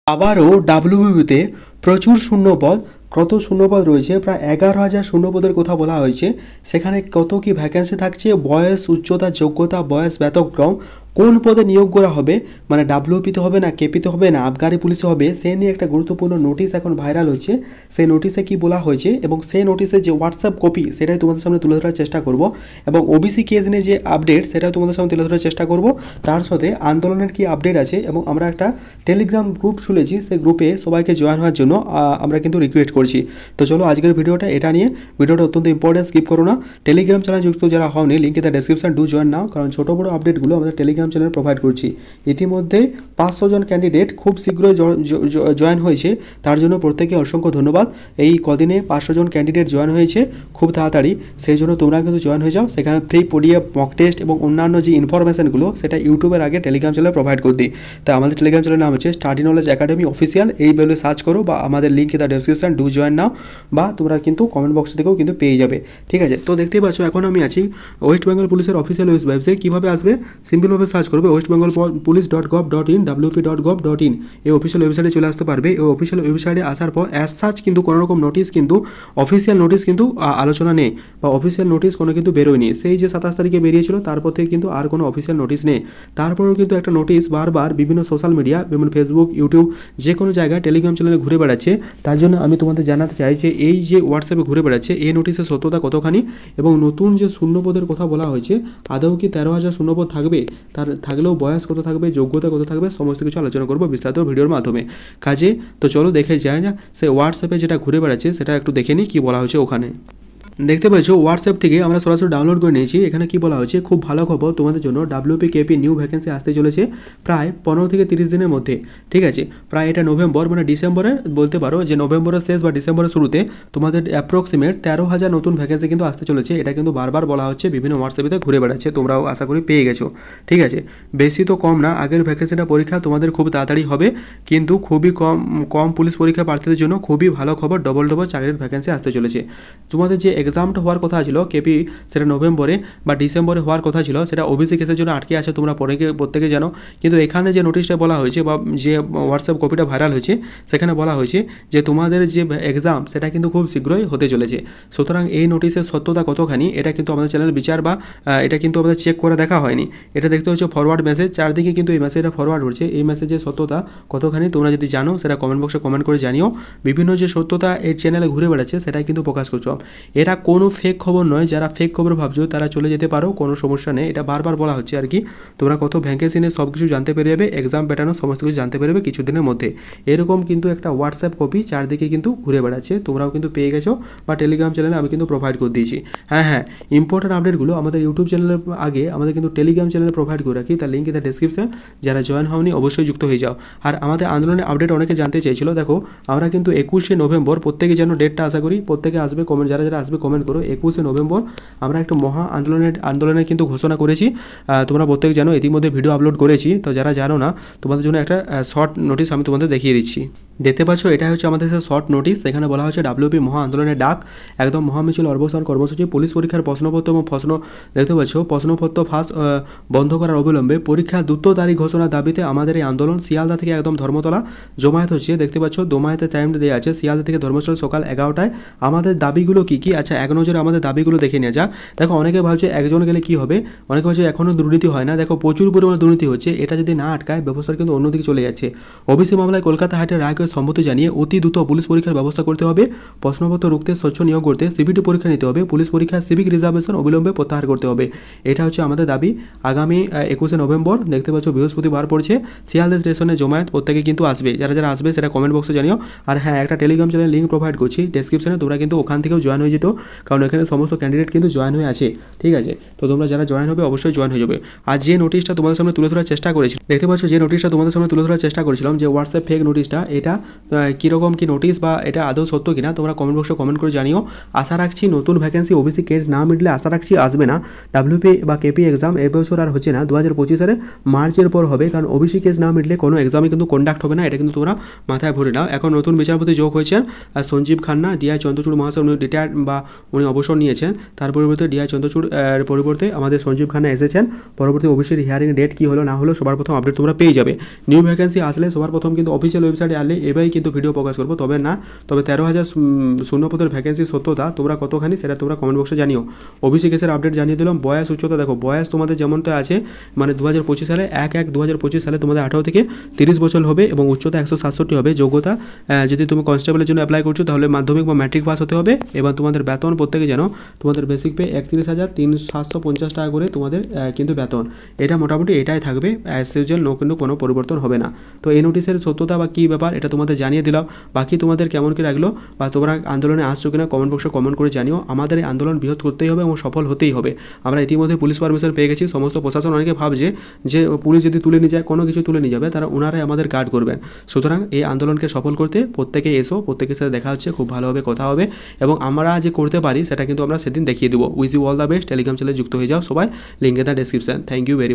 আবারও ডাব্লিউবিতে প্রচুর শূন্যপদ। কত শূন্যপদ রয়েছে? প্রায় 11,000 শূন্যপদের কথা বলা হয়েছে। সেখানে কত কি ভ্যাকেন্সি থাকছে, বয়স, উচ্চতা, যোগ্যতা, বয়স, ব্যতক্রম, কোন পদে নিয়োগ করা হবে, মানে ডাব্লিউপিতে হবে না, কেপিতে হবে না, আবগারি পুলিশে হবে, সে নিয়ে একটা গুরুত্বপূর্ণ নোটিশ এখন ভাইরাল হচ্ছে। সেই নোটিশে কি বলা হয়েছে এবং সেই নোটিশের যে হোয়াটসঅ্যাপ কপি সেটাই তোমাদের সামনে তুলে ধরার চেষ্টা করব, এবং ওবিসি কেস নিয়ে যে আপডেট সেটাও তোমাদের সামনে তুলে ধরার চেষ্টা করব। তার সাথে আন্দোলনের কি আপডেট আছে, এবং আমরা একটা টেলিগ্রাম গ্রুপ খুলেছি, সেই গ্রুপে সবাইকে জয়েন হওয়ার জন্য আমরা কিন্তু রিকোয়েস্ট করছি। তো চলো আজকের ভিডিওটা এটা নিয়ে, ভিডিওটা অত্যন্ত ইম্পর্টেন্ট, স্কিপ করো না। টেলিগ্রাম চ্যানেল যুক্ত যারা হওনি, link in the description, do join now, কারণ ছোটো বড়ো আপডেটগুলো আমাদের টেলিগ্রাম চ্যানেল প্রোভাইড করছি। ইতিমধ্যে 500 জন ক্যান্ডিডেট খুব শীঘ্রই জয়েন হয়েছে, তার জন্য প্রত্যেকে অসংখ্য ধন্যবাদ। এই কদিনে 500 জন ক্যান্ডিডেট জয়েন হয়েছে খুব তাড়াতাড়ি, সেই জন্য তোমরা কিন্তু জয়েন হয়ে যাও। সেখানে ফ্রি পিডিএফ, মক টেস্ট এবং অন্যান্য যে ইনফরমেশনগুলো সেটা ইউটিউবের আগে টেলিগ্রাম চ্যানেলে প্রোভাইড করে দিই। তাই আমাদের টেলিগ্রাম চ্যানেলের নাম হচ্ছে স্টাডি নলেজ একাডেমি অফিসিয়াল, এই বলে সার্চ করো, বা আমাদের link in the description, do join নাও, বা তোমরা কিন্তু কমেন্ট বক্স থেকেও কিন্তু পেয়ে যাবে। ঠিক আছে, তো দেখতেই পাচ্ছ এখন আমি আছি ওয়েস্ট বেঙ্গল পুলিশের অফিসিয়াল ওয়েবসাইট। কীভাবে আসবে? সিম্পলভাবে সার্চ করবে westbengalpolice.gov.in, wp.gov.in, এই অফিসিয়াল ওয়েবসাইটে চলে আসতে পারবে। এই অফিসিয়াল ওয়েবসাইটে আসার পর অ্যাজ সার্চ কিন্তু কোনো রকম নোটিশ, কিন্তু অফিসিয়াল নোটিশ কিন্তু আলোচনা নেই, বা অফিসিয়াল নোটিশ কোনো কিন্তু বেরোয়নি। সেই যে 27 তারিখে বেরিয়েছিল তারপর থেকে কিন্তু আর কোনো অফিসিয়াল নোটিশ নেই। তারপরেও কিন্তু একটা নোটিশ বারবার বিভিন্ন সোশ্যাল মিডিয়া, যেমন ফেসবুক, ইউটিউব, যে কোনো জায়গায় টেলিগ্রাম চ্যানেলে ঘুরে বেড়াচ্ছে। তার জন্য আমি তোমাদের জানাতে চাই যে এই যে হোয়াটসঅ্যাপে ঘুরে বেড়াচ্ছে, এই নোটিশের সত্যতা কতখানি, এবং নতুন যে শূন্যপদের কথা বলা হয়েছে আদৌ কি 13,000 শূন্যপদ থাকবে, তার থাকলেও বয়স কত থাকবে, যোগ্যতা কত থাকবে, সমস্ত কিছু আলোচনা করবো বিস্তারিত ভিডিওর মাধ্যমে। কাজে তো চলো দেখে যায় না, সেই হোয়াটসঅ্যাপে যেটা ঘুরে বেড়াচ্ছে সেটা একটু দেখে নিই কী বলা হয়েছে ওখানে। দেখতে পাচ্ছ হোয়াটসঅ্যাপ থেকে আমরা সরাসরি ডাউনলোড করে নিয়েছি। এখানে কি বলা হয়েছে, খুব ভালো খবর তোমাদের জন্য, ডাব্লিউপি কেপি নিউ ভ্যাকেন্সি আসতে চলেছে প্রায় 15 থেকে 30 দিনের মধ্যে। ঠিক আছে, প্রায় এটা নভেম্বর, মানে ডিসেম্বরে বলতে পারো যে নভেম্বরের শেষ বা ডিসেম্বরের শুরুতে তোমাদের অ্যাপ্রক্সিমেট 13,000 নতুন ভ্যাকেন্সি কিন্তু আসতে চলেছে। এটা কিন্তু বারবার বলা হচ্ছে, বিভিন্ন হোয়াটসঅ্যাপে ঘুরে বেড়াচ্ছে, তোমরাও আশা করি পেয়ে গেছো। ঠিক আছে, বেশি তো কম না, আগের ভ্যাকেন্সিটা পরীক্ষা তোমাদের খুব তাড়াতাড়ি হবে, কিন্তু খুবই কম পুলিশ পরীক্ষা প্রার্থীদের জন্য খুবই ভালো খবর, ডবল চাকরির ভ্যাকেন্সি আসতে চলেছে। তোমাদের যে এক্সামটা হওয়ার কথা ছিল কেপি, সেটা নভেম্বরে বা ডিসেম্বরে হওয়ার কথা ছিল, সেটা ওবিসি কেসের জন্য আটকে আছে, তোমরা প্রত্যেকে জানো। কিন্তু এখানে যে নোটিশটা বলা হয়েছে বা যে হোয়াটসঅ্যাপ কপিটা ভাইরাল হয়েছে, সেখানে বলা হয়েছে যে তোমাদের যে এক্সাম সেটা কিন্তু খুব শীঘ্রই হতে চলেছে। সুতরাং এই নোটিশের সত্যতা কতখানি এটা কিন্তু আমাদের চ্যানেল বিচার, বা এটা কিন্তু আমাদের চেক করে দেখা হয়নি। এটা দেখতে হচ্ছে ফরওয়ার্ড মেসেজ, চারদিকে কিন্তু এই মেসেজটা ফরওয়ার্ড হচ্ছে। এই মেসেজের সত্যতা কতখানি তোমরা যদি জানো সেটা কমেন্ট বক্সে কমেন্ট করে জানিও। বিভিন্ন যে সত্যতা এই চ্যানেলে ঘুরে বেড়াচ্ছে সেটাই কিন্তু প্রকাশ করছো। এটা কোনো ফেক খবর নয়, যারা ফেক খবর ভাবছো তারা চলে যেতে পারো, কোনো সমস্যা নেই। এটা বারবার বলা হচ্ছে আর কি, তোমরা কত ভ্যাকেন্সি নিয়ে সব কিছু জানতে পেরে যাবে, এক্সাম প্যাটার্নও সমস্ত কিছু জানতে পেরে যাবে কিছুদিনের মধ্যে। এরকম কিন্তু একটা হোয়াটসঅ্যাপ কপি চারদিকে কিন্তু ঘুরে বেড়াচ্ছে, তোমরাও কিন্তু পেয়ে গেছো, বা টেলিগ্রাম চ্যানেলে আমি কিন্তু প্রোভাইড করে দিয়েছি। হ্যাঁ, ইম্পর্টেন্ট আপডেটগুলো আমাদের ইউটিউব চ্যানেলের আগে আমাদের কিন্তু টেলিগ্রাম চ্যানেলে প্রোভাইড করে রাখি, তার লিঙ্ক ইন দ্য ডেসক্রিপশন। যারা জয়েন হওনি অবশ্যই যুক্ত হয়ে যাও। আর আমাদের আন্দোলনের আপডেট অনেকে জানতে চেয়েছিল, দেখো আমরা কিন্তু 21শে নভেম্বর, প্রত্যেকে যেন ডেটটা আশা করি প্রত্যেকে আসবে, কমেন্ট যারা আসবে কমেন্ট করো। 21শে নভেম্বর আমরা একটা মহা আন্দোলনের কিন্তু ঘোষণা করেছি। তোমরা প্রত্যেকে জানো, ইতিমধ্যে ভিডিও আপলোড করেছি। তো যারা জানো না, তোমাদের জন্য একটা শর্ট নোটিশ আমি তোমাদের দেখিয়ে দিচ্ছি। দেখতে পাচ্ছ এটা হচ্ছে আমাদের শর্ট নোটিশ। এখানে বলা হচ্ছে ডাব্লিউপি মহা আন্দোলনের ডাক, একদম মহামিছিল অবস্থান কর্মসূচি, পুলিশ পরীক্ষার প্রশ্নপত্র এবং দেখতে পাচ্ছ প্রশ্নপত্র ফাঁস বন্ধ করার অবিলম্বে পরীক্ষা দ্রুত তারিখ ঘোষণার দাবিতে আমাদের এই আন্দোলন। শিয়ালদা থেকে একদম ধর্মতলা জমায়েত হচ্ছে। দেখতে পাচ্ছ জমায়েতের টাইমটা দেওয়া আছে, শিয়ালদা থেকে ধর্মতলা সকাল 11টায়। আমাদের দাবিগুলো কী কী? আচ্ছা, এক নজরে আমাদের দাবিগুলো দেখে নেওয়া যাক। দেখো অনেকে ভাবছে একজন গেলে কী হবে, অনেকে ভাবছে এখনও দুর্নীতি হয় না। দেখো প্রচুর পরিমাণে দুর্নীতি হচ্ছে, এটা যদি না আটকায় ব্যবস্থার কিন্তু অন্যদিকে চলে যাচ্ছে। ওবিসি মামলায় কলকাতা হাইকোর্টের রায়কে সম্মতি জানিয়ে অতি দ্রুত পুলিশ পরীক্ষার ব্যবস্থা করতে হবে, প্রশ্নপত্র রুখতে স্বচ্ছ নিয়োগ করতে সিবিটি পরীক্ষা নিতে হবে, পুলিশ পরীক্ষার সিভিক রিজার্ভেশন অবিলম্বে প্রত্যাহার করতে হবে। এটা হচ্ছে আমাদের দাবি। আগামী 21শে নভেম্বর দেখতে পাচ্ছ বৃহস্পতিবার পড়ছে, শিয়ালদা স্টেশনে জমায়েত, প্রত্যেকে কিন্তু আসবে। যারা আসবে সেটা কমেন্ট বক্সে জানিও। আর হ্যাঁ, একটা টেলিগ্রাম চ্যানেল লিঙ্ক প্রোভাইড করছি ডেসক্রিপশনে, তোমরা কিন্তু ওখান থেকেও জয়েন হয়ে যেত, কারণ এখানে সমস্ত ক্যান্ডিডেট কিন্তু জয়েন হয়ে আছে। ঠিক আছে, তো তোমরা যারা জয়েন হবে অবশ্যই জয়েন হয়ে যাবে। আর যে নোটিশটা তোমাদের সামনে তুলে ধরার চেষ্টা করেছি, দেখতে পাচ্ছ যে নোটিশটা তোমাদের সামনে তুলে ধরার চেষ্টা করেছিলাম, যে হোয়াটসঅ্যাপ ফেক নোটিশটা, এটা কীরকম কী নোটিশ বা এটা আদৌ সত্য কিনা তোমরা কমেন্ট বক্সে কমেন্ট করে জানিও। আশা রাখছি নতুন ভ্যাকেন্সি ওবিসি কেস না মিটলে আশা রাখছি আসবে না। ডাব্লিউপি বা কেপি এক্সাম এবছর আর হচ্ছে না, 2025 সালে মার্চের পর হবে, কারণ ওবিসি কেস না মিটলে কোনো এক্সামই কিন্তু কন্ডাক্ট হবে না, এটা কিন্তু তোমরা মাথায় ভরে নাও। এখন নতুন বিচারপতি যোগ হয়েছেন সঞ্জীব খান্না, ডিআই চন্দ্রচূড় মহাশয়, উনি রিটায়ার্ড বা উনি অবসর নিয়েছেন, তার পরিবর্তে ডিআই চন্দ্রচূড় পরিবর্তে আমাদের সঞ্জীব খান্না এসেছেন। পরবর্তী ওবিসির হিয়ারিং ডেট কী হলো না হলো সবার প্রথম আপডেট তোমরা পেয়ে যাবে। নিউ ভ্যাকেন্সি আসলে সবার প্রথম কিন্তু অফিসিয়াল ওয়েবসাইটে আসলে এবারই কিন্তু ভিডিও প্রকাশ করবো, তবে 13,000 শূন্যপদের ভ্যাকেন্সির সত্যতা তোমরা কতখানি সেটা তোমরা কমেন্ট বক্সে জানিও। ওবিসি কেসের আপডেট জানিয়ে দিলাম। বয়স উচ্চতা দেখো, বয়স তোমাদের যেমনটা আছে মানে 2025 সালে 1/1/2025 সালে তোমাদের 18 থেকে 30 বছর হবে এবং উচ্চতা 167 হবে। যোগ্যতা যদি তুমি কনস্টেবলের জন্য অ্যাপ্লাই করছো তাহলে মাধ্যমিক বা ম্যাট্রিক পাস হতে হবে এবং তোমাদের বেতন প্রত্যেকে জানো তোমাদের বেসিক পে 31,750 টাকা করে তোমাদের কিন্তু বেতন, এটা মোটামুটি এটাই থাকবে অ্যাজ ইউজুয়াল, কিন্তু কোনো পরিবর্তন হবে না। তো এই নোটিশের সত্যতা বা কী ব্যাপার এটা তোমাদের জানিয়ে দিলাম। বাকি তোমাদের কেমন কী লাগলো বা তোমরা আন্দোলনে আসছো কিনা কমেন্ট বক্সে কমেন্ট করে জানিও। আমাদের এই আন্দোলন বৃহৎ করতেই হবে এবং সফল হতেই হবে। আমরা ইতিমধ্যে পুলিশ পারমিশন পেয়ে গেছি। সমস্ত প্রশাসন অনেকে ভাবছে যে পুলিশ যদি তুলে নিয়ে যায়, কোনো কিছু তুলে নিয়ে যাবে, তারা ওনারাই আমাদের গার্ড করবেন। সুতরাং এই আন্দোলনকে সফল করতে প্রত্যেকে এসো, প্রত্যেকের সাথে দেখা হচ্ছে, খুব ভালোভাবে কথা হবে এবং আমরা যে করতে পারি সেটা কিন্তু আমরা সেদিন দেখিয়ে দেবো। Wish you all the best. Telegram চ্যানেলে যুক্ত হয়ে যাও সবাই, link in the description. Thank you very much.